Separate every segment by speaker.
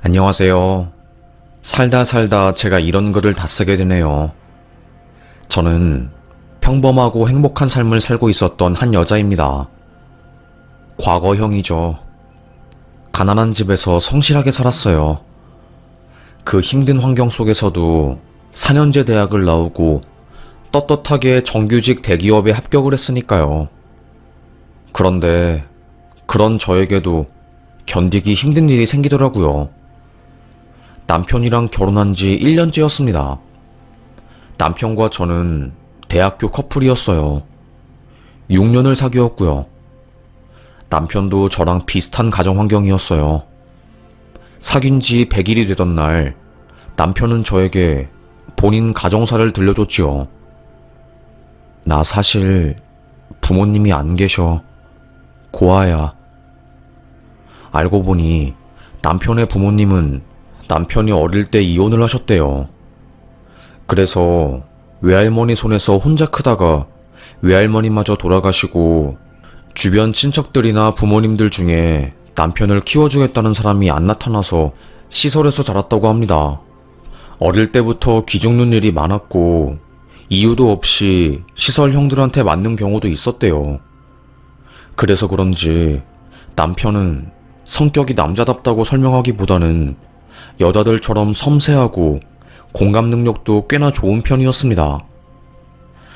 Speaker 1: 안녕하세요. 살다 살다 제가 이런 글을 다 쓰게 되네요. 저는 평범하고 행복한 삶을 살고 있었던 한 여자입니다. 과거형이죠. 가난한 집에서 성실하게 살았어요. 그 힘든 환경 속에서도 4년제 대학을 나오고 떳떳하게 정규직 대기업에 합격을 했으니까요. 그런데 그런 저에게도 견디기 힘든 일이 생기더라고요. 남편이랑 결혼한 지 1년째였습니다. 남편과 저는 대학교 커플이었어요. 6년을 사귀었고요. 남편도 저랑 비슷한 가정 환경이었어요. 사귄 지 100일이 되던 날, 남편은 저에게 본인 가정사를 들려줬지요. 나 사실 부모님이 안 계셔. 고아야. 알고 보니 남편의 부모님은 남편이 어릴 때 이혼을 하셨대요. 그래서 외할머니 손에서 혼자 크다가 외할머니마저 돌아가시고 주변 친척들이나 부모님들 중에 남편을 키워주겠다는 사람이 안 나타나서 시설에서 자랐다고 합니다. 어릴 때부터 기죽는 일이 많았고 이유도 없이 시설 형들한테 맞는 경우도 있었대요. 그래서 그런지 남편은 성격이 남자답다고 설명하기보다는 여자들처럼 섬세하고 공감 능력도 꽤나 좋은 편이었습니다.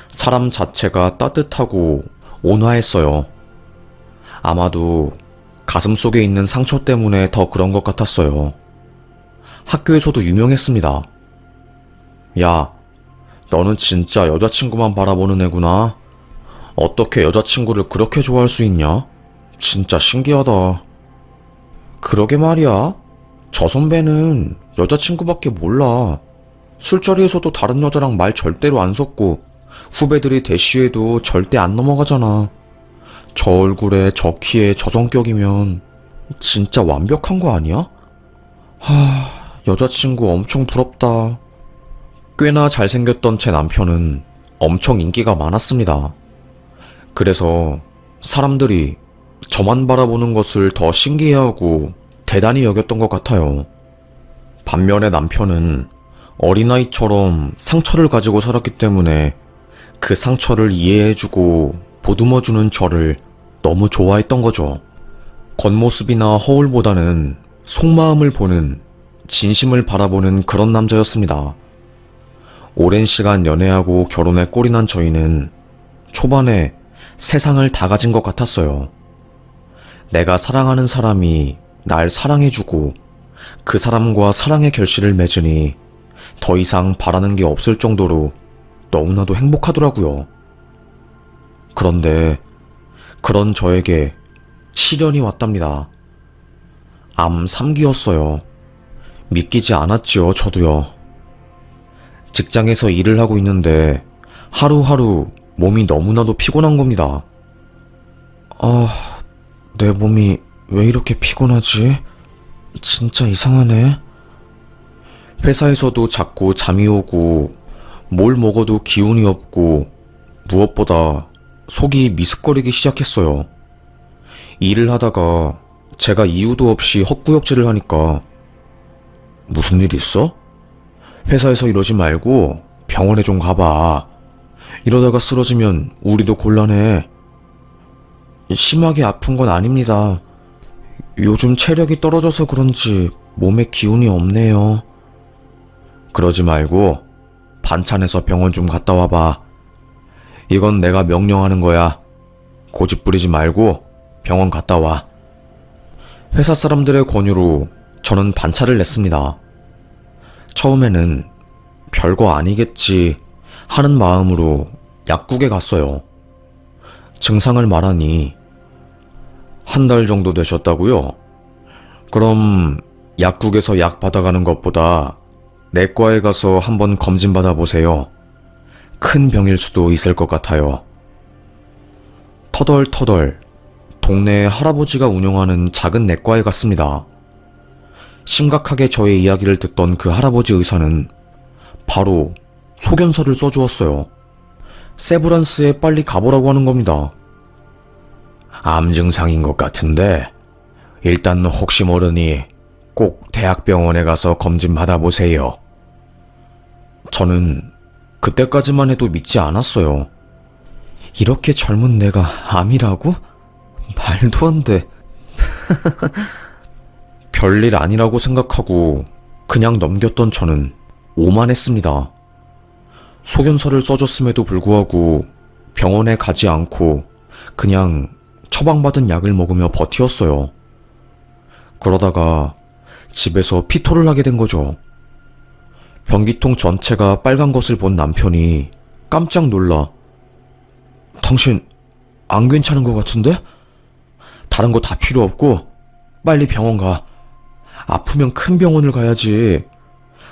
Speaker 1: 사람 자체가 따뜻하고 온화했어요. 아마도 가슴 속에 있는 상처 때문에 더 그런 것 같았어요. 학교에서도 유명했습니다. 야, 너는 진짜 여자친구만 바라보는 애구나. 어떻게 여자친구를 그렇게 좋아할 수 있냐? 진짜 신기하다. 그러게 말이야. 저 선배는 여자친구밖에 몰라. 술자리에서도 다른 여자랑 말 절대로 안 섞고 후배들이 대시해도 절대 안 넘어가잖아. 저 얼굴에 저 키에 저 성격이면 진짜 완벽한 거 아니야? 여자친구 엄청 부럽다. 꽤나 잘생겼던 제 남편은 엄청 인기가 많았습니다. 그래서 사람들이 저만 바라보는 것을 더 신기해하고 대단히 여겼던 것 같아요. 반면에 남편은 어린아이처럼 상처를 가지고 살았기 때문에 그 상처를 이해해주고 보듬어주는 저를 너무 좋아했던 거죠. 겉모습이나 허울보다는 속마음을 보는, 진심을 바라보는 그런 남자였습니다. 오랜 시간 연애하고 결혼에 꼴이 난 저희는 초반에 세상을 다 가진 것 같았어요. 내가 사랑하는 사람이 날 사랑해주고 그 사람과 사랑의 결실을 맺으니 더 이상 바라는 게 없을 정도로 너무나도 행복하더라고요. 그런데 그런 저에게 시련이 왔답니다. 암 3기였어요. 믿기지 않았지요, 저도요. 직장에서 일을 하고 있는데 하루하루 몸이 너무나도 피곤한 겁니다. 내 몸이 왜 이렇게 피곤하지? 진짜 이상하네. 회사에서도 자꾸 잠이 오고 뭘 먹어도 기운이 없고 무엇보다 속이 미스거리기 시작했어요. 일을 하다가 제가 이유도 없이 헛구역질을 하니까 무슨 일 있어? 회사에서 이러지 말고 병원에 좀 가봐. 이러다가 쓰러지면 우리도 곤란해. 심하게 아픈 건 아닙니다. 요즘 체력이 떨어져서 그런지 몸에 기운이 없네요. 그러지 말고 반찬해서 병원 좀 갔다 와봐. 이건 내가 명령하는 거야. 고집 부리지 말고 병원 갔다 와. 회사 사람들의 권유로 저는 반차를 냈습니다. 처음에는 별거 아니겠지 하는 마음으로 약국에 갔어요. 증상을 말하니 한 달 정도 되셨다고요? 그럼 약국에서 약 받아가는 것보다 내과에 가서 한번 검진 받아보세요. 큰 병일 수도 있을 것 같아요. 터덜터덜 동네 할아버지가 운영하는 작은 내과에 갔습니다. 심각하게 저의 이야기를 듣던 그 할아버지 의사는 바로 소견서를 써주었어요. 세브란스에 빨리 가보라고 하는 겁니다. 암 증상인 것 같은데 일단 혹시 모르니 꼭 대학병원에 가서 검진 받아보세요. 저는 그때까지만 해도 믿지 않았어요. 이렇게 젊은 내가 암이라고? 말도 안 돼. 별일 아니라고 생각하고 그냥 넘겼던 저는 오만했습니다. 소견서를 써줬음에도 불구하고 병원에 가지 않고 그냥 처방받은 약을 먹으며 버티었어요. 그러다가 집에서 피토를 하게 된 거죠. 변기통 전체가 빨간 것을 본 남편이 깜짝 놀라 당신 안 괜찮은 것 같은데? 다른 거 다 필요 없고 빨리 병원 가. 아프면 큰 병원을 가야지.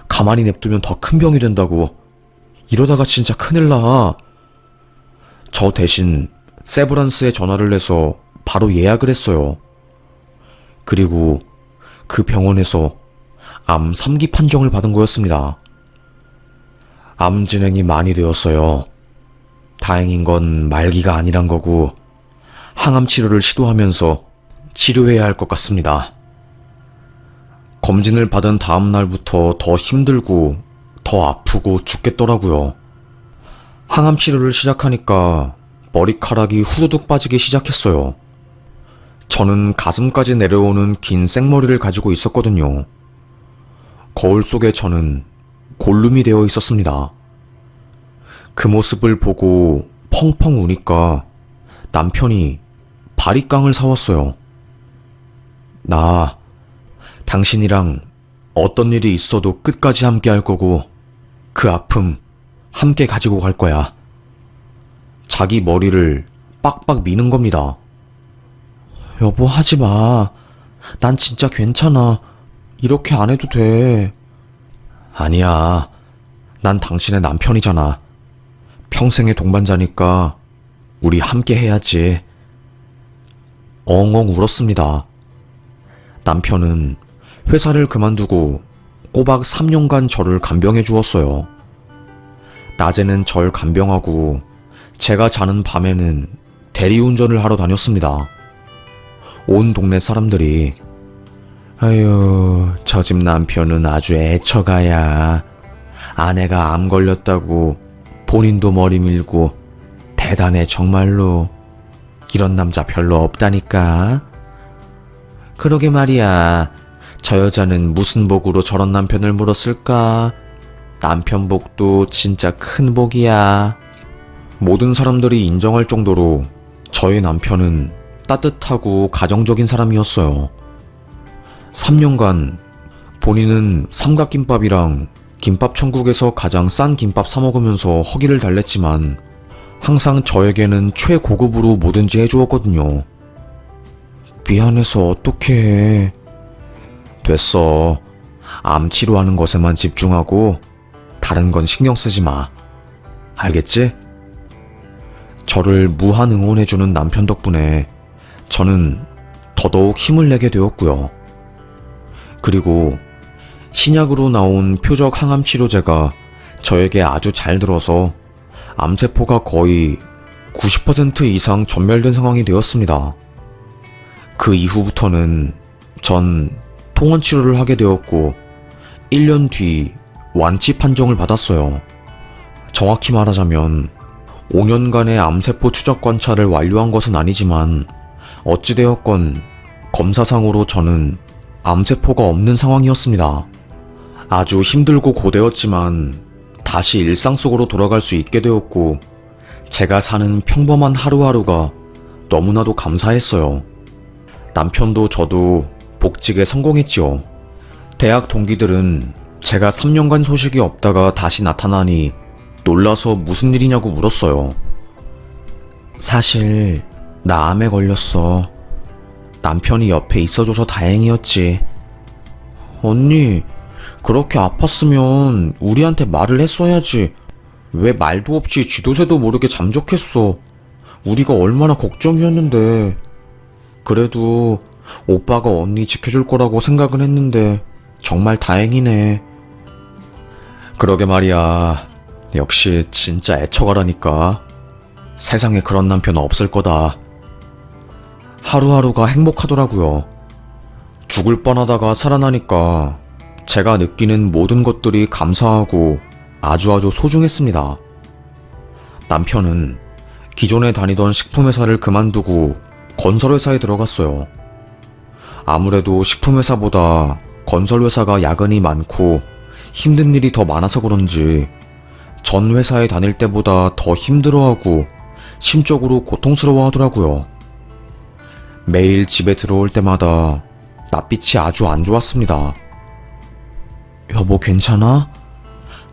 Speaker 1: 가만히 냅두면 더 큰 병이 된다고. 이러다가 진짜 큰일 나. 저 대신 세브란스에 전화를 해서 바로 예약을 했어요. 그리고 그 병원에서 암 3기 판정을 받은 거였습니다. 암 진행이 많이 되었어요. 다행인 건 말기가 아니란 거고 항암 치료를 시도하면서 치료해야 할 것 같습니다. 검진을 받은 다음 날부터 더 힘들고 더 아프고 죽겠더라고요. 항암 치료를 시작하니까 머리카락이 후두둑 빠지기 시작했어요. 저는 가슴까지 내려오는 긴 생머리를 가지고 있었거든요. 거울 속에 저는 골룸이 되어 있었습니다. 그 모습을 보고 펑펑 우니까 남편이 바리깡을 사왔어요. 나 당신이랑 어떤 일이 있어도 끝까지 함께 할 거고 그 아픔 함께 가지고 갈 거야. 자기 머리를 빡빡 미는 겁니다. 여보, 하지 마. 난 진짜 괜찮아. 이렇게 안 해도 돼. 아니야. 난 당신의 남편이잖아. 평생의 동반자니까 우리 함께 해야지. 엉엉 울었습니다. 남편은 회사를 그만두고 꼬박 3년간 저를 간병해 주었어요. 낮에는 절 간병하고 제가 자는 밤에는 대리운전을 하러 다녔습니다. 온 동네 사람들이 아유, 저 집 남편은 아주 애처가야. 아내가 암 걸렸다고 본인도 머리 밀고 대단해 정말로. 이런 남자 별로 없다니까. 그러게 말이야. 저 여자는 무슨 복으로 저런 남편을 물었을까? 남편 복도 진짜 큰 복이야. 모든 사람들이 인정할 정도로 저의 남편은 따뜻하고 가정적인 사람이었어요. 3년간 본인은 삼각김밥이랑 김밥천국에서 가장 싼 김밥 사 먹으면서 허기를 달랬지만 항상 저에게는 최고급으로 뭐든지 해주었거든요. 미안해서 어떡해. 됐어. 암 치료하는 것에만 집중하고 다른 건 신경 쓰지 마. 알겠지? 저를 무한 응원해주는 남편 덕분에 저는 더더욱 힘을 내게 되었고요. 그리고 신약으로 나온 표적 항암 치료제가 저에게 아주 잘 들어서 암세포가 거의 90% 이상 전멸된 상황이 되었습니다. 그 이후부터는 전 통원 치료를 하게 되었고 1년 뒤 완치 판정을 받았어요. 정확히 말하자면 5년간의 암세포 추적 관찰을 완료한 것은 아니지만 어찌되었건 검사상으로 저는 암세포가 없는 상황이었습니다. 아주 힘들고 고되었지만 다시 일상 속으로 돌아갈 수 있게 되었고 제가 사는 평범한 하루하루가 너무나도 감사했어요. 남편도 저도 복직에 성공했지요. 대학 동기들은 제가 3년간 소식이 없다가 다시 나타나니 놀라서 무슨 일이냐고 물었어요. 사실 나 암에 걸렸어. 남편이 옆에 있어줘서 다행이었지. 언니, 그렇게 아팠으면 우리한테 말을 했어야지. 왜 말도 없이 쥐도새도 모르게 잠적했어. 우리가 얼마나 걱정이었는데. 그래도 오빠가 언니 지켜줄 거라고 생각은 했는데 정말 다행이네. 그러게 말이야. 역시 진짜 애처가라니까. 세상에 그런 남편 없을 거다. 하루하루가 행복하더라고요. 죽을 뻔하다가 살아나니까 제가 느끼는 모든 것들이 감사하고 아주 소중했습니다. 남편은 기존에 다니던 식품회사를 그만두고 건설회사에 들어갔어요. 아무래도 식품회사보다 건설회사가 야근이 많고 힘든 일이 더 많아서 그런지 전 회사에 다닐 때보다 더 힘들어하고 심적으로 고통스러워 하더라고요. 매일 집에 들어올 때마다 낯빛이 아주 안 좋았습니다. 여보, 괜찮아?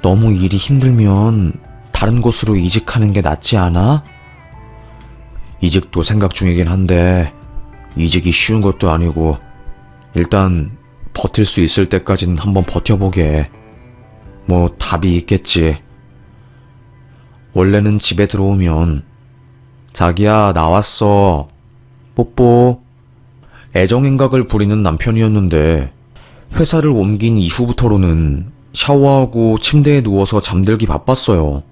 Speaker 1: 너무 일이 힘들면 다른 곳으로 이직하는 게 낫지 않아? 이직도 생각 중이긴 한데 이직이 쉬운 것도 아니고 일단 버틸 수 있을 때까지는 한번 버텨보게. 뭐 답이 있겠지. 원래는 집에 들어오면 자기야 나왔어 뽀뽀 애정행각을 부리는 남편이었는데 회사를 옮긴 이후부터로는 샤워하고 침대에 누워서 잠들기 바빴어요.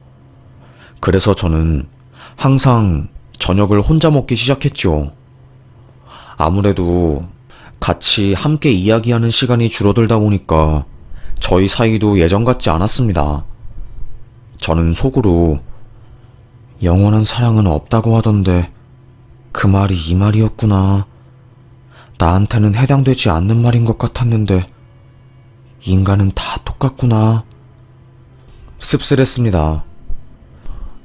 Speaker 1: 그래서 저는 항상 저녁을 혼자 먹기 시작했죠. 아무래도 같이 함께 이야기하는 시간이 줄어들다 보니까 저희 사이도 예전 같지 않았습니다. 저는 속으로 영원한 사랑은 없다고 하던데 그 말이 이 말이었구나. 나한테는 해당되지 않는 말인 것 같았는데 인간은 다 똑같구나. 씁쓸했습니다.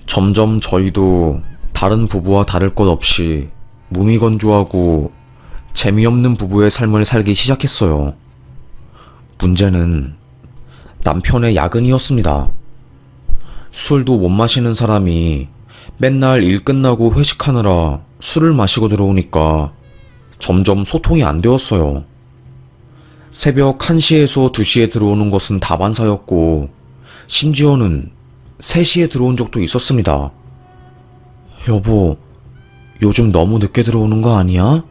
Speaker 1: 점점 저희도 다른 부부와 다를 것 없이 무미건조하고 재미없는 부부의 삶을 살기 시작했어요. 문제는 남편의 야근이었습니다. 술도 못 마시는 사람이 맨날 일 끝나고 회식하느라 술을 마시고 들어오니까 점점 소통이 안 되었어요. 새벽 1시에서 2시에 들어오는 것은 다반사였고 심지어는 3시에 들어온 적도 있었습니다. 여보, 요즘 너무 늦게 들어오는 거 아니야?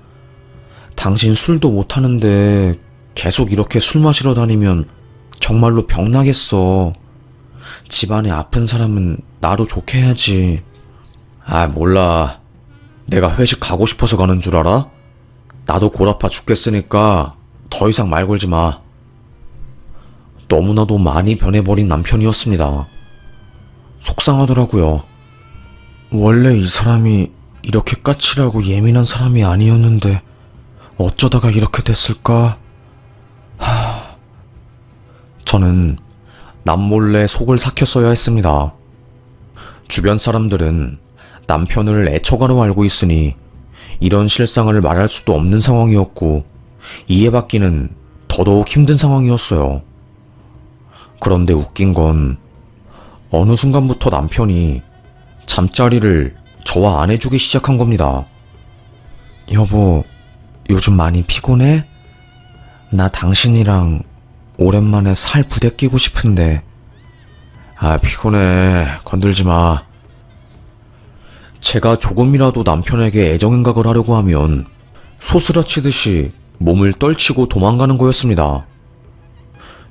Speaker 1: 당신 술도 못 하는데 계속 이렇게 술 마시러 다니면 정말로 병나겠어. 집안에 아픈 사람은 나로 좋게 해야지. 아, 몰라. 내가 회식 가고 싶어서 가는 줄 알아? 나도 골 아파 죽겠으니까 더 이상 말 걸지 마. 너무나도 많이 변해버린 남편이었습니다. 속상하더라고요. 원래 이 사람이 이렇게 까칠하고 예민한 사람이 아니었는데 어쩌다가 이렇게 됐을까? 저는 남몰래 속을 삭혔어야 했습니다. 주변 사람들은 남편을 애처가로 알고 있으니 이런 실상을 말할 수도 없는 상황이었고 이해받기는 더더욱 힘든 상황이었어요. 그런데 웃긴 건 어느 순간부터 남편이 잠자리를 저와 안 해주기 시작한 겁니다. 여보, 요즘 많이 피곤해? 나 당신이랑 오랜만에 살 부대끼고 싶은데. 아, 피곤해. 건들지 마. 제가 조금이라도 남편에게 애정행각을 하려고 하면 소스라치듯이 몸을 떨치고 도망가는 거였습니다.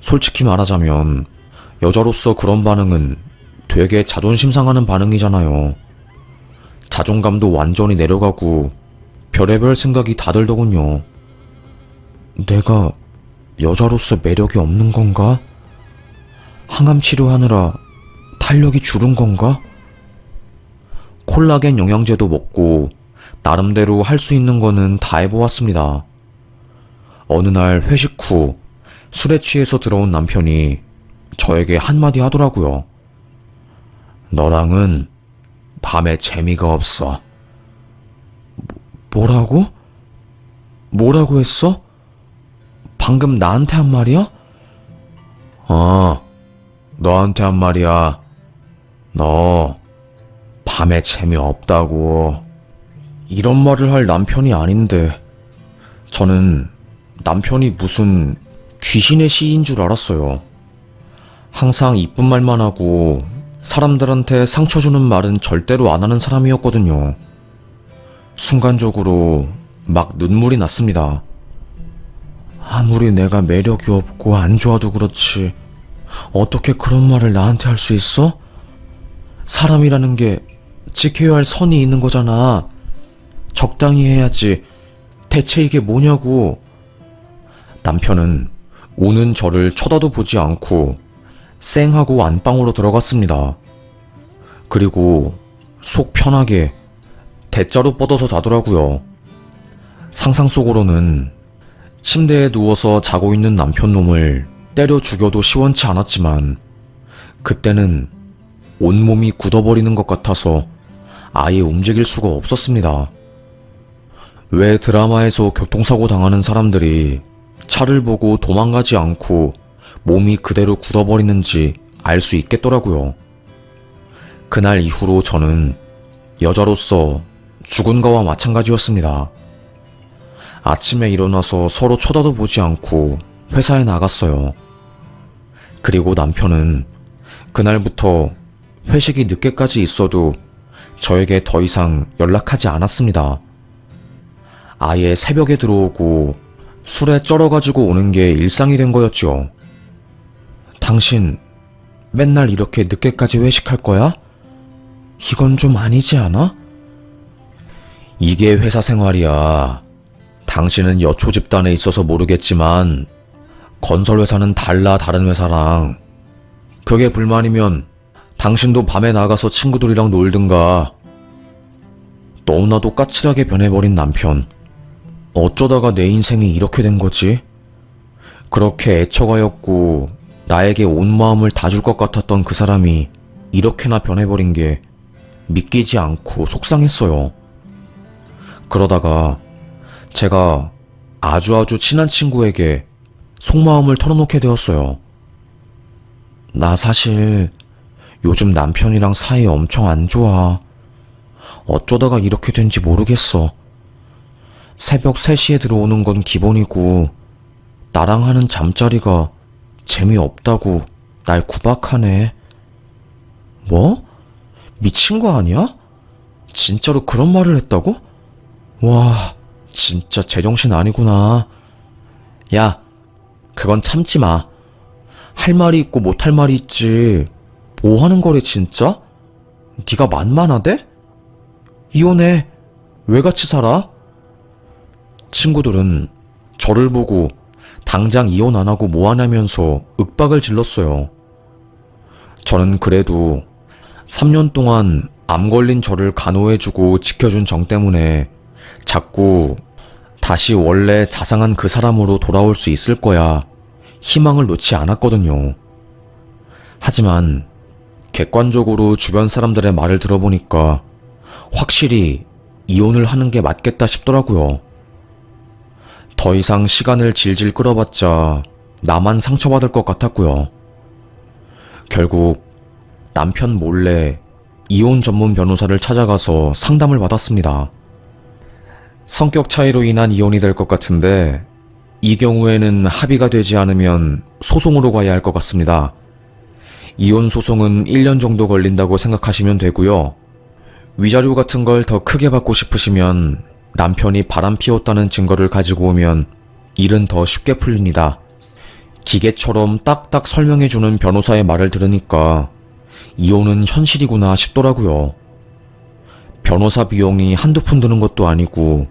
Speaker 1: 솔직히 말하자면 여자로서 그런 반응은 되게 자존심 상하는 반응이잖아요. 자존감도 완전히 내려가고 별의별 생각이 다 들더군요. 내가 여자로서 매력이 없는 건가? 항암 치료하느라 탄력이 줄은 건가? 콜라겐 영양제도 먹고 나름대로 할 수 있는 거는 다 해보았습니다. 어느 날 회식 후 술에 취해서 들어온 남편이 저에게 한마디 하더라고요. 너랑은 밤에 재미가 없어. 뭐라고? 뭐라고 했어? 방금 나한테 한 말이야? 너한테 한 말이야. 너 밤에 재미없다고. 이런 말을 할 남편이 아닌데 저는 남편이 무슨 귀신의 시인 줄 알았어요. 항상 이쁜 말만 하고 사람들한테 상처 주는 말은 절대로 안 하는 사람이었거든요. 순간적으로 막 눈물이 났습니다. 아무리 내가 매력이 없고 안 좋아도 그렇지 어떻게 그런 말을 나한테 할 수 있어? 사람이라는 게 지켜야 할 선이 있는 거잖아. 적당히 해야지. 대체 이게 뭐냐고. 남편은 우는 저를 쳐다도 보지 않고 쌩하고 안방으로 들어갔습니다. 그리고 속 편하게 대자로 뻗어서 자더라고요. 상상 속으로는 침대에 누워서 자고 있는 남편 놈을 때려 죽여도 시원치 않았지만 그때는 온몸이 굳어버리는 것 같아서 아예 움직일 수가 없었습니다. 왜 드라마에서 교통사고 당하는 사람들이 차를 보고 도망가지 않고 몸이 그대로 굳어버리는지 알 수 있겠더라고요. 그날 이후로 저는 여자로서 죽은 거와 마찬가지였습니다. 아침에 일어나서 서로 쳐다도 보지 않고 회사에 나갔어요. 그리고 남편은 그날부터 회식이 늦게까지 있어도 저에게 더 이상 연락하지 않았습니다. 아예 새벽에 들어오고 술에 쩔어가지고 오는 게 일상이 된 거였죠. 당신 맨날 이렇게 늦게까지 회식할 거야? 이건 좀 아니지 않아? 이게 회사 생활이야. 당신은 여초 집단에 있어서 모르겠지만 건설회사는 달라 다른 회사랑. 그게 불만이면 당신도 밤에 나가서 친구들이랑 놀든가. 너무나도 까칠하게 변해버린 남편. 어쩌다가 내 인생이 이렇게 된 거지? 그렇게 애처가였고 나에게 온 마음을 다 줄 것 같았던 그 사람이 이렇게나 변해버린 게 믿기지 않고 속상했어요. 그러다가 제가 아주 친한 친구에게 속마음을 털어놓게 되었어요. 나 사실 요즘 남편이랑 사이 엄청 안 좋아. 어쩌다가 이렇게 된지 모르겠어. 새벽 3시에 들어오는 건 기본이고 나랑 하는 잠자리가 재미없다고 날 구박하네. 뭐? 미친 거 아니야? 진짜로 그런 말을 했다고? 와, 진짜 제정신 아니구나. 야, 그건 참지 마. 할 말이 있고 못할 말이 있지. 뭐 하는 거래 진짜? 네가 만만하대? 이혼해. 왜 같이 살아? 친구들은 저를 보고 당장 이혼 안 하고 뭐 하냐면서 윽박을 질렀어요. 저는 그래도 3년 동안 암 걸린 저를 간호해주고 지켜준 정 때문에 자꾸 다시 원래 자상한 그 사람으로 돌아올 수 있을 거야 희망을 놓지 않았거든요. 하지만 객관적으로 주변 사람들의 말을 들어보니까 확실히 이혼을 하는 게 맞겠다 싶더라고요. 더 이상 시간을 질질 끌어봤자 나만 상처받을 것 같았고요. 결국 남편 몰래 이혼 전문 변호사를 찾아가서 상담을 받았습니다. 성격 차이로 인한 이혼이 될 것 같은데 이 경우에는 합의가 되지 않으면 소송으로 가야 할 것 같습니다. 이혼 소송은 1년 정도 걸린다고 생각하시면 되고요. 위자료 같은 걸 더 크게 받고 싶으시면 남편이 바람 피웠다는 증거를 가지고 오면 일은 더 쉽게 풀립니다. 기계처럼 딱딱 설명해주는 변호사의 말을 들으니까 이혼은 현실이구나 싶더라고요. 변호사 비용이 한두 푼 드는 것도 아니고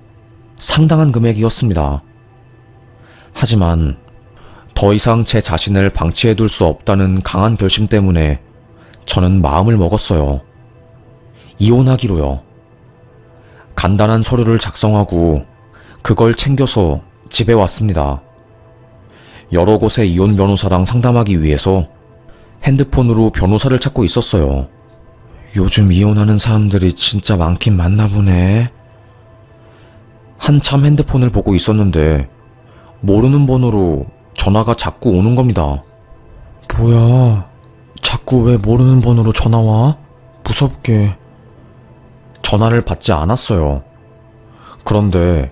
Speaker 1: 상당한 금액이었습니다. 하지만 더 이상 제 자신을 방치해둘 수 없다는 강한 결심 때문에 저는 마음을 먹었어요. 이혼하기로요. 간단한 서류를 작성하고 그걸 챙겨서 집에 왔습니다. 여러 곳의 이혼 변호사랑 상담하기 위해서 핸드폰으로 변호사를 찾고 있었어요. 요즘 이혼하는 사람들이 진짜 많긴 많나 보네. 한참 핸드폰을 보고 있었는데 모르는 번호로 전화가 자꾸 오는 겁니다. 뭐야, 자꾸 왜 모르는 번호로 전화 와? 무섭게. 전화를 받지 않았어요. 그런데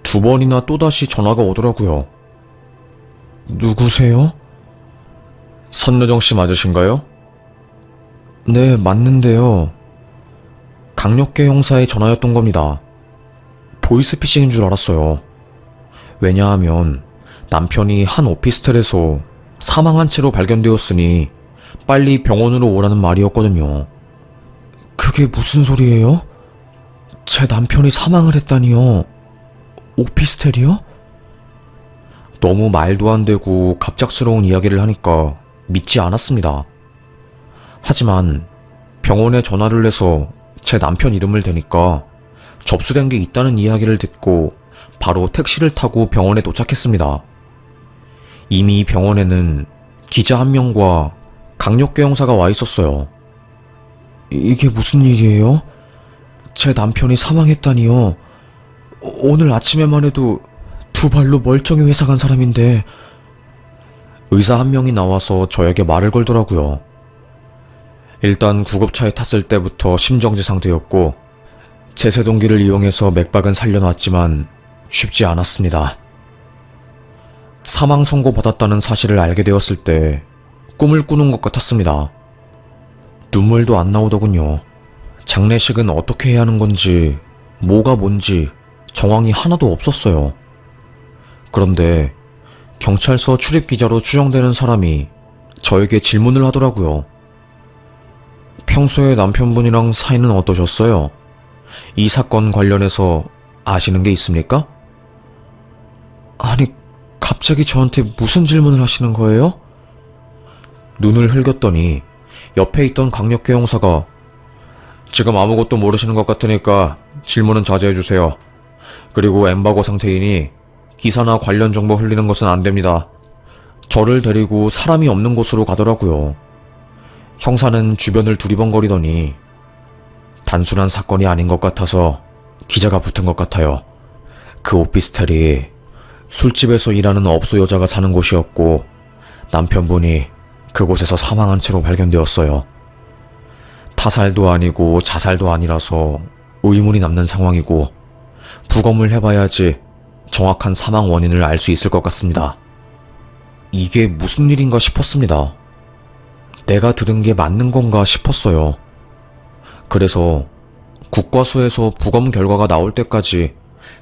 Speaker 1: 2번이나 또다시 전화가 오더라고요. 누구세요? 선여정 씨 맞으신가요? 네, 맞는데요. 강력계 형사의 전화였던 겁니다. 보이스피싱인 줄 알았어요. 왜냐하면 남편이 한 오피스텔에서 사망한 채로 발견되었으니 빨리 병원으로 오라는 말이었거든요. 그게 무슨 소리예요? 제 남편이 사망을 했다니요. 오피스텔이요? 너무 말도 안 되고 갑작스러운 이야기를 하니까 믿지 않았습니다. 하지만 병원에 전화를 해서 제 남편 이름을 대니까 접수된 게 있다는 이야기를 듣고 바로 택시를 타고 병원에 도착했습니다. 이미 병원에는 기자 한 명과 강력계 형사가 와 있었어요. 이게 무슨 일이에요? 제 남편이 사망했다니요. 오늘 아침에만 해도 두 발로 멀쩡히 회사 간 사람인데. 의사 한 명이 나와서 저에게 말을 걸더라고요. 일단 구급차에 탔을 때부터 심정지 상태였고 제세동기를 이용해서 맥박은 살려놨지만 쉽지 않았습니다. 사망 선고 받았다는 사실을 알게 되었을 때 꿈을 꾸는 것 같았습니다. 눈물도 안 나오더군요. 장례식은 어떻게 해야 하는 건지, 뭐가 뭔지 정황이 하나도 없었어요. 그런데 경찰서 출입기자로 추정되는 사람이 저에게 질문을 하더라고요. 평소에 남편분이랑 사이는 어떠셨어요? 이 사건 관련해서 아시는 게 있습니까? 아니, 갑자기 저한테 무슨 질문을 하시는 거예요? 눈을 흘겼더니 옆에 있던 강력계 형사가 지금 아무것도 모르시는 것 같으니까 질문은 자제해주세요. 그리고 엠바고 상태이니 기사나 관련 정보 흘리는 것은 안 됩니다. 저를 데리고 사람이 없는 곳으로 가더라고요. 형사는 주변을 두리번거리더니 단순한 사건이 아닌 것 같아서 기자가 붙은 것 같아요. 그 오피스텔이 술집에서 일하는 업소 여자가 사는 곳이었고 남편분이 그곳에서 사망한 채로 발견되었어요. 타살도 아니고 자살도 아니라서 의문이 남는 상황이고 부검을 해봐야지 정확한 사망 원인을 알 수 있을 것 같습니다. 이게 무슨 일인가 싶었습니다. 내가 들은 게 맞는 건가 싶었어요. 그래서 국과수에서 부검 결과가 나올 때까지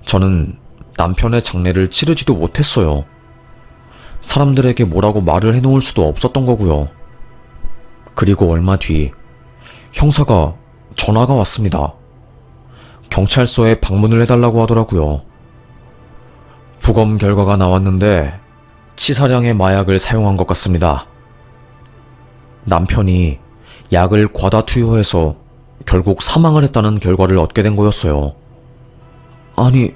Speaker 1: 저는 남편의 장례를 치르지도 못했어요. 사람들에게 뭐라고 말을 해놓을 수도 없었던 거고요. 그리고 얼마 뒤 형사가 전화가 왔습니다. 경찰서에 방문을 해달라고 하더라고요. 부검 결과가 나왔는데 치사량의 마약을 사용한 것 같습니다. 남편이 약을 과다 투여해서 결국 사망을 했다는 결과를 얻게 된 거였어요. 아니,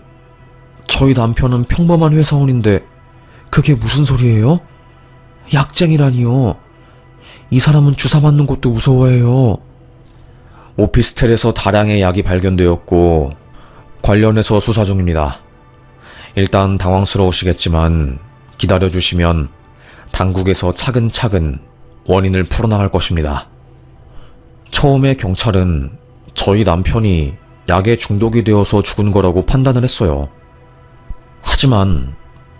Speaker 1: 저희 남편은 평범한 회사원인데 그게 무슨 소리예요? 약쟁이라니요. 이 사람은 주사 맞는 것도 무서워해요. 오피스텔에서 다량의 약이 발견되었고 관련해서 수사 중입니다. 일단 당황스러우시겠지만 기다려주시면 당국에서 차근차근 원인을 풀어나갈 것입니다. 처음에 경찰은 저희 남편이 약에 중독이 되어서 죽은 거라고 판단을 했어요. 하지만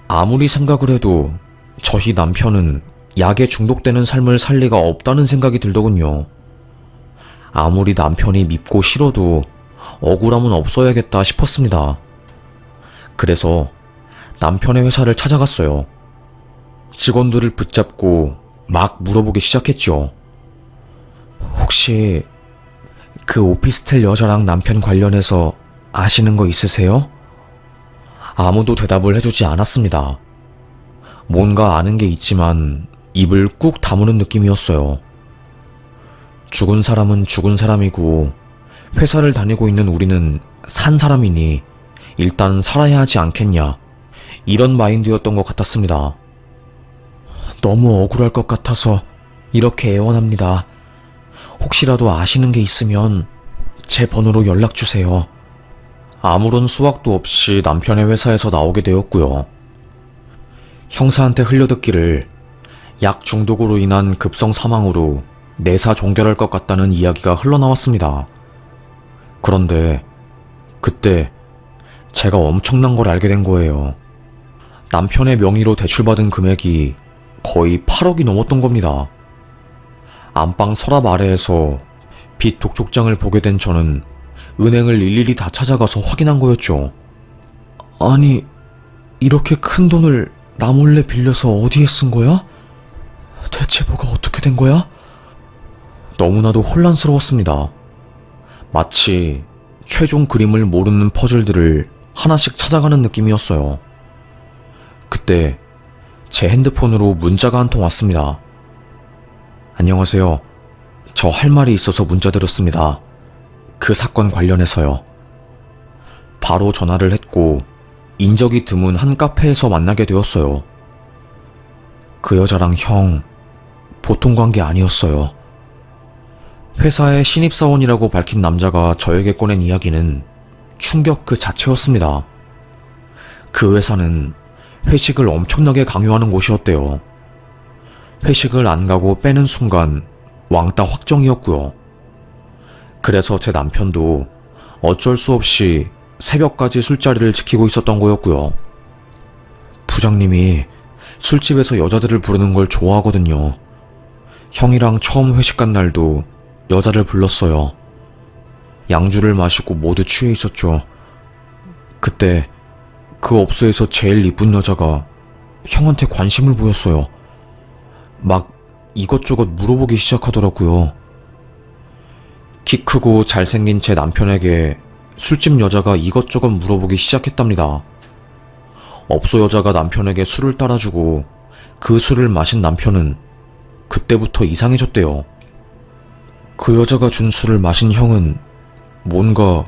Speaker 1: 아무리 생각을 해도 저희 남편은 약에 중독되는 삶을 살 리가 없다는 생각이 들더군요. 아무리 남편이 밉고 싫어도 억울함은 없어야겠다 싶었습니다. 그래서 남편의 회사를 찾아갔어요. 직원들을 붙잡고 막 물어보기 시작했죠. 혹시 그 오피스텔 여자랑 남편 관련해서 아시는 거 있으세요? 아무도 대답을 해주지 않았습니다. 뭔가 아는 게 있지만 입을 꾹 다무는 느낌이었어요. 죽은 사람은 죽은 사람이고 회사를 다니고 있는 우리는 산 사람이니 일단 살아야 하지 않겠냐, 이런 마인드였던 것 같았습니다. 너무 억울할 것 같아서 이렇게 애원합니다. 혹시라도 아시는 게 있으면 제 번호로 연락 주세요. 아무런 수확도 없이 남편의 회사에서 나오게 되었고요. 형사한테 흘려듣기를 약 중독으로 인한 급성 사망으로 내사 종결할 것 같다는 이야기가 흘러나왔습니다. 그런데 그때 제가 엄청난 걸 알게 된 거예요. 남편의 명의로 대출받은 금액이 거의 8억이 넘었던 겁니다. 안방 서랍 아래에서 빚 독촉장을 보게 된 저는 은행을 일일이 다 찾아가서 확인한 거였죠. 아니, 이렇게 큰 돈을 나 몰래 빌려서 어디에 쓴 거야? 대체 뭐가 어떻게 된 거야? 너무나도 혼란스러웠습니다. 마치 최종 그림을 모르는 퍼즐들을 하나씩 찾아가는 느낌이었어요. 그때 제 핸드폰으로 문자가 한 통 왔습니다. 안녕하세요. 저 할 말이 있어서 문자 드렸습니다. 그 사건 관련해서요. 바로 전화를 했고 인적이 드문 한 카페에서 만나게 되었어요. 그 여자랑 형, 보통 관계 아니었어요. 회사의 신입사원이라고 밝힌 남자가 저에게 꺼낸 이야기는 충격 그 자체였습니다. 그 회사는 회식을 엄청나게 강요하는 곳이었대요. 회식을 안 가고 빼는 순간 왕따 확정이었고요. 그래서 제 남편도 어쩔 수 없이 새벽까지 술자리를 지키고 있었던 거였고요. 부장님이 술집에서 여자들을 부르는 걸 좋아하거든요. 형이랑 처음 회식 간 날도 여자를 불렀어요. 양주를 마시고 모두 취해 있었죠. 그때 그 업소에서 제일 이쁜 여자가 형한테 관심을 보였어요. 막 이것저것 물어보기 시작하더라고요. 키 크고 잘생긴 제 남편에게 술집 여자가 이것저것 물어보기 시작했답니다. 업소 여자가 남편에게 술을 따라주고 그 술을 마신 남편은 그때부터 이상해졌대요. 그 여자가 준 술을 마신 형은 뭔가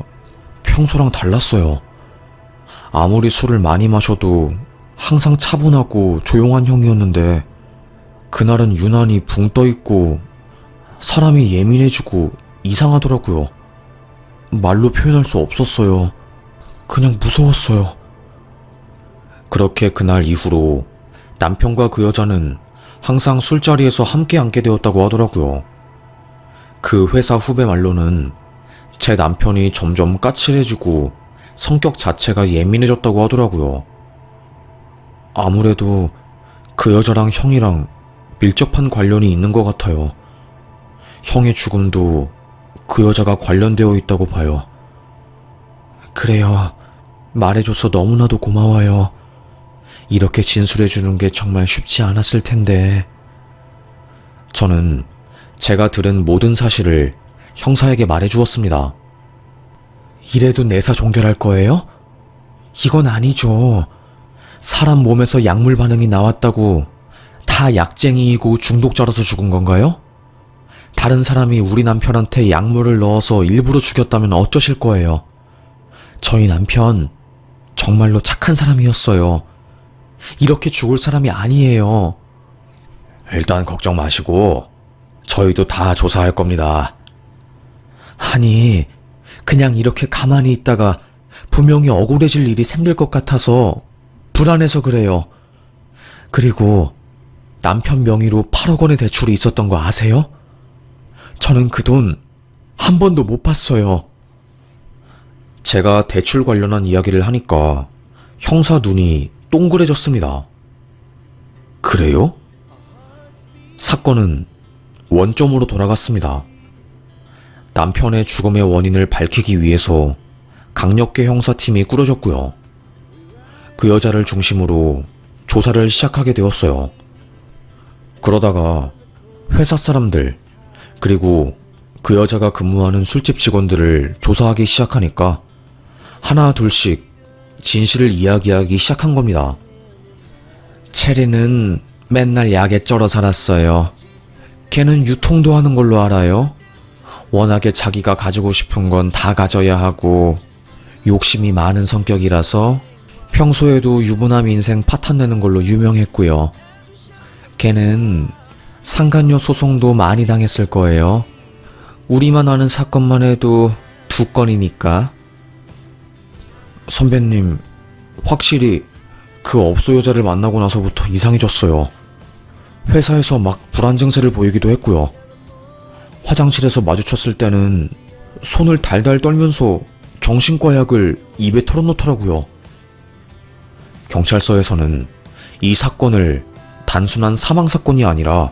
Speaker 1: 평소랑 달랐어요. 아무리 술을 많이 마셔도 항상 차분하고 조용한 형이었는데 그날은 유난히 붕 떠있고 사람이 예민해지고 이상하더라고요. 말로 표현할 수 없었어요. 그냥 무서웠어요. 그렇게 그날 이후로 남편과 그 여자는 항상 술자리에서 함께 앉게 되었다고 하더라고요. 그 회사 후배 말로는 제 남편이 점점 까칠해지고 성격 자체가 예민해졌다고 하더라고요. 아무래도 그 여자랑 형이랑 밀접한 관련이 있는 것 같아요. 형의 죽음도 그 여자가 관련되어 있다고 봐요. 그래요. 말해줘서 너무나도 고마워요. 이렇게 진술해주는 게 정말 쉽지 않았을 텐데. 저는 제가 들은 모든 사실을 형사에게 말해주었습니다. 이래도 내사 종결할 거예요? 이건 아니죠. 사람 몸에서 약물 반응이 나왔다고 다 약쟁이이고 중독자라서 죽은 건가요? 다른 사람이 우리 남편한테 약물을 넣어서 일부러 죽였다면 어쩌실 거예요? 저희 남편 정말로 착한 사람이었어요. 이렇게 죽을 사람이 아니에요. 일단 걱정 마시고 저희도 다 조사할 겁니다. 아니, 그냥 이렇게 가만히 있다가 분명히 억울해질 일이 생길 것 같아서 불안해서 그래요. 그리고 남편 명의로 8억 원의 대출이 있었던 거 아세요? 저는 그 돈 한 번도 못 봤어요. 제가 대출 관련한 이야기를 하니까 형사 눈이 동그래졌습니다. 그래요? 사건은 원점으로 돌아갔습니다. 남편의 죽음의 원인을 밝히기 위해서 강력계 형사팀이 꾸려졌고요. 그 여자를 중심으로 조사를 시작하게 되었어요. 그러다가 회사 사람들, 그리고 그 여자가 근무하는 술집 직원들을 조사하기 시작하니까 하나 둘씩 진실을 이야기하기 시작한 겁니다. 체리는 맨날 약에 쩔어 살았어요. 걔는 유통도 하는 걸로 알아요. 워낙에 자기가 가지고 싶은 건 다 가져야 하고 욕심이 많은 성격이라서 평소에도 유부남 인생 파탄 내는 걸로 유명했고요. 걔는 상간녀 소송도 많이 당했을 거예요. 우리만 아는 사건만 해도 2건이니까. 선배님, 확실히 그 업소 여자를 만나고 나서부터 이상해졌어요. 회사에서 막 불안 증세를 보이기도 했고요. 화장실에서 마주쳤을 때는 손을 달달 떨면서 정신과 약을 입에 털어놓더라고요. 경찰서에서는 이 사건을 단순한 사망사건이 아니라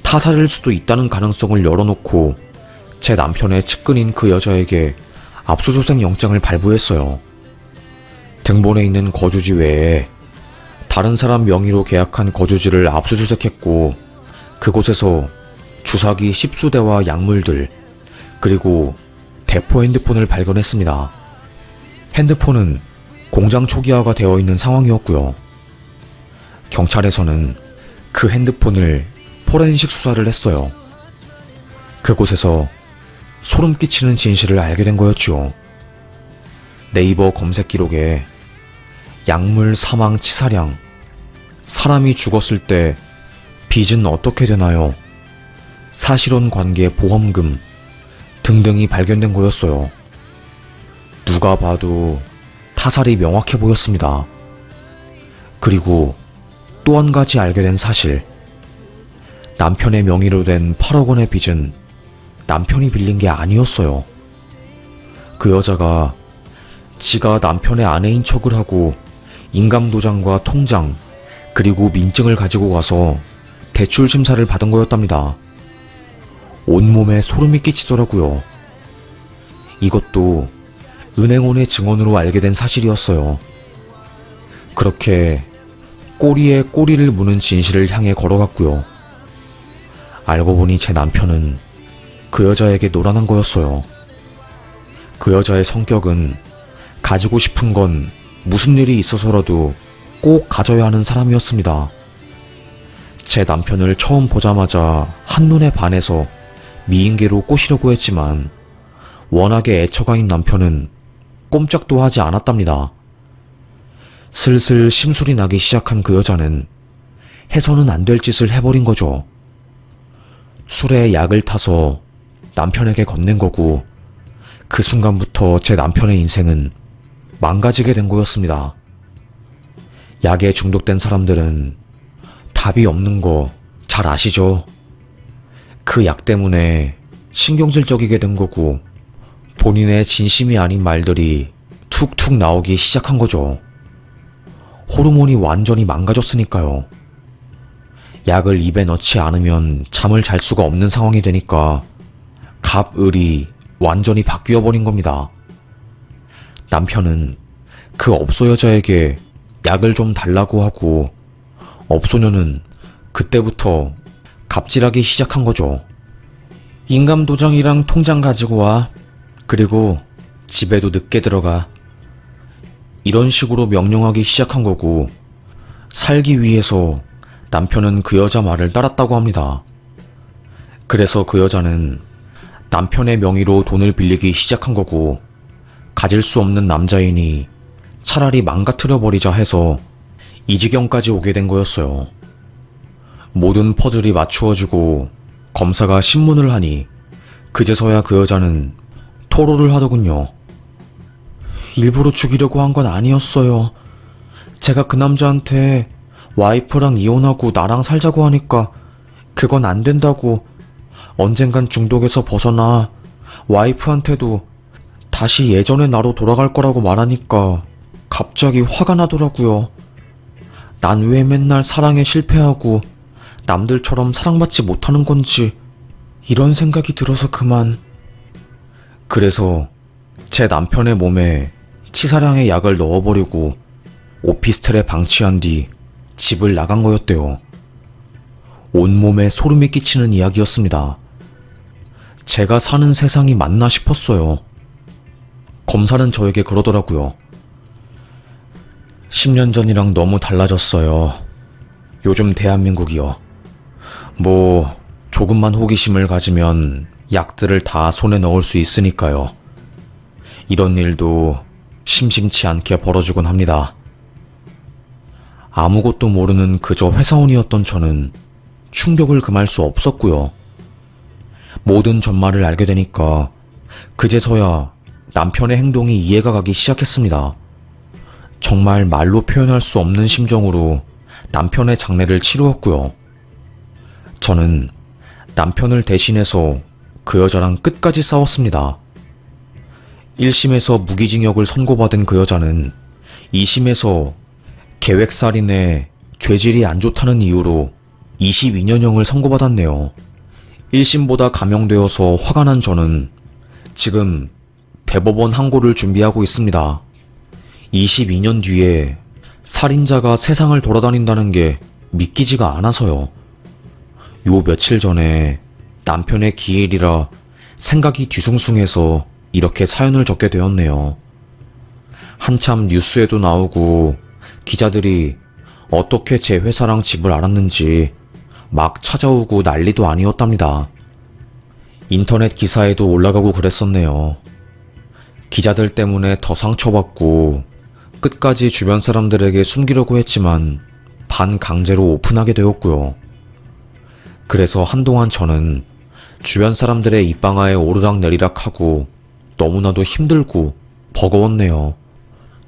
Speaker 1: 타살일 수도 있다는 가능성을 열어놓고 제 남편의 측근인 그 여자에게 압수수색 영장을 발부했어요. 등본에 있는 거주지 외에 다른 사람 명의로 계약한 거주지를 압수수색했고 그곳에서 주사기 10수대와 약물들, 그리고 대포 핸드폰을 발견했습니다. 핸드폰은 공장 초기화가 되어 있는 상황이었고요. 경찰에서는 그 핸드폰을 포렌식 수사를 했어요. 그곳에서 소름 끼치는 진실을 알게 된 거였죠. 네이버 검색 기록에 약물 사망 치사량, 사람이 죽었을 때 빚은 어떻게 되나요? 사실혼 관계 보험금 등등이 발견된 거였어요. 누가 봐도 타살이 명확해 보였습니다. 그리고 또 한 가지 알게 된 사실. 남편의 명의로 된 8억 원의 빚은 남편이 빌린 게 아니었어요. 그 여자가 지가 남편의 아내인 척을 하고 인감도장과 통장 그리고 민증을 가지고 가서 대출 심사를 받은 거였답니다. 온몸에 소름이 끼치더라고요. 이것도 은행원의 증언으로 알게 된 사실이었어요. 그렇게 꼬리에 꼬리를 무는 진실을 향해 걸어갔고요. 알고 보니 제 남편은 그 여자에게 노란한 거였어요. 그 여자의 성격은 가지고 싶은 건 무슨 일이 있어서라도 꼭 가져야 하는 사람이었습니다. 제 남편을 처음 보자마자 한눈에 반해서 미인계로 꼬시려고 했지만 워낙에 애처가인 남편은 꼼짝도 하지 않았답니다. 슬슬 심술이 나기 시작한 그 여자는 해서는 안 될 짓을 해버린 거죠. 술에 약을 타서 남편에게 건넨 거고 그 순간부터 제 남편의 인생은 망가지게 된 거였습니다. 약에 중독된 사람들은 답이 없는 거 잘 아시죠? 그 약 때문에 신경질적이게 된 거고 본인의 진심이 아닌 말들이 툭툭 나오기 시작한 거죠. 호르몬이 완전히 망가졌으니까요. 약을 입에 넣지 않으면 잠을 잘 수가 없는 상황이 되니까 갑을이 완전히 바뀌어 버린 겁니다. 남편은 그 업소 여자에게 약을 좀 달라고 하고 업소녀는 그때부터 갑질하기 시작한 거죠. 인감도장이랑 통장 가지고 와. 그리고 집에도 늦게 들어가. 이런 식으로 명령하기 시작한 거고 살기 위해서 남편은 그 여자 말을 따랐다고 합니다. 그래서 그 여자는 남편의 명의로 돈을 빌리기 시작한 거고 가질 수 없는 남자이니 차라리 망가뜨려 버리자 해서 이 지경까지 오게 된 거였어요. 모든 퍼즐이 맞추어지고 검사가 신문을 하니 그제서야 그 여자는 토로를 하더군요. 일부러 죽이려고 한 건 아니었어요. 제가 그 남자한테 와이프랑 이혼하고 나랑 살자고 하니까 그건 안 된다고 언젠간 중독에서 벗어나 와이프한테도 다시 예전의 나로 돌아갈 거라고 말하니까 갑자기 화가 나더라고요. 난 왜 맨날 사랑에 실패하고 남들처럼 사랑받지 못하는 건지 이런 생각이 들어서 그만. 그래서 제 남편의 몸에 치사량의 약을 넣어버리고 오피스텔에 방치한 뒤 집을 나간 거였대요. 온몸에 소름이 끼치는 이야기였습니다. 제가 사는 세상이 맞나 싶었어요. 검사는 저에게 그러더라고요. 10년 전이랑 너무 달라졌어요. 요즘 대한민국이요. 뭐 조금만 호기심을 가지면 약들을 다 손에 넣을 수 있으니까요. 이런 일도 심심치 않게 벌어지곤 합니다. 아무것도 모르는 그저 회사원이었던 저는 충격을 금할 수 없었고요. 모든 전말을 알게 되니까 그제서야 남편의 행동이 이해가 가기 시작했습니다. 정말 말로 표현할 수 없는 심정으로 남편의 장례를 치루었고요. 저는 남편을 대신해서 그 여자랑 끝까지 싸웠습니다. 1심에서 무기징역을 선고받은 그 여자는 2심에서 계획살인에 죄질이 안 좋다는 이유로 22년형을 선고받았네요. 1심보다 감형되어서 화가 난 저는 지금 대법원 항고를 준비하고 있습니다. 22년 뒤에 살인자가 세상을 돌아다닌다는 게 믿기지가 않아서요. 요 며칠 전에 남편의 기일이라 생각이 뒤숭숭해서 이렇게 사연을 적게 되었네요. 한참 뉴스에도 나오고 기자들이 어떻게 제 회사랑 집을 알았는지 막 찾아오고 난리도 아니었답니다. 인터넷 기사에도 올라가고 그랬었네요. 기자들 때문에 더 상처받고 끝까지 주변 사람들에게 숨기려고 했지만 반강제로 오픈하게 되었고요. 그래서 한동안 저는 주변 사람들의 입방아에 오르락내리락하고 너무나도 힘들고 버거웠네요.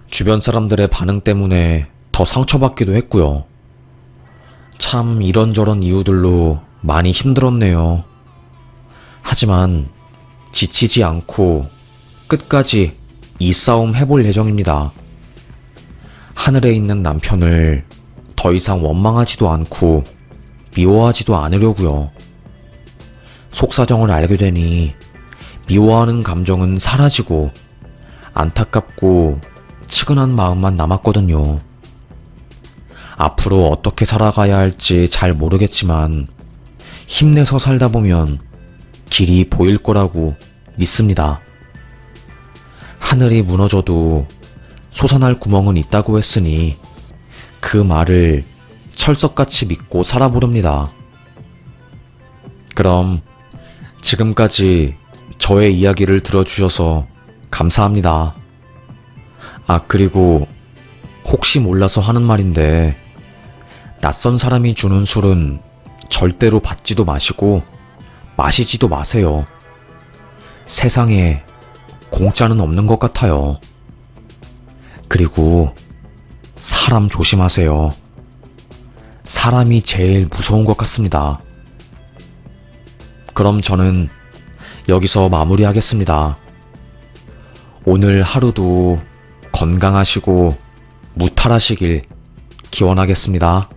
Speaker 1: 주변 사람들의 반응 때문에 더 상처받기도 했고요. 참 이런저런 이유들로 많이 힘들었네요. 하지만 지치지 않고 끝까지 이 싸움 해볼 예정입니다. 하늘에 있는 남편을 더 이상 원망하지도 않고 미워하지도 않으려고요. 속사정을 알게 되니 미워하는 감정은 사라지고 안타깝고 측은한 마음만 남았거든요. 앞으로 어떻게 살아가야 할지 잘 모르겠지만 힘내서 살다 보면 길이 보일 거라고 믿습니다. 하늘이 무너져도 솟아날 구멍은 있다고 했으니 그 말을 철석같이 믿고 살아보렵니다. 그럼 지금까지 저의 이야기를 들어주셔서 감사합니다. 그리고 혹시 몰라서 하는 말인데 낯선 사람이 주는 술은 절대로 받지도 마시고 마시지도 마세요. 세상에 공짜는 없는 것 같아요. 그리고 사람 조심하세요. 사람이 제일 무서운 것 같습니다. 그럼 저는 여기서 마무리하겠습니다. 오늘 하루도 건강하시고 무탈하시길 기원하겠습니다.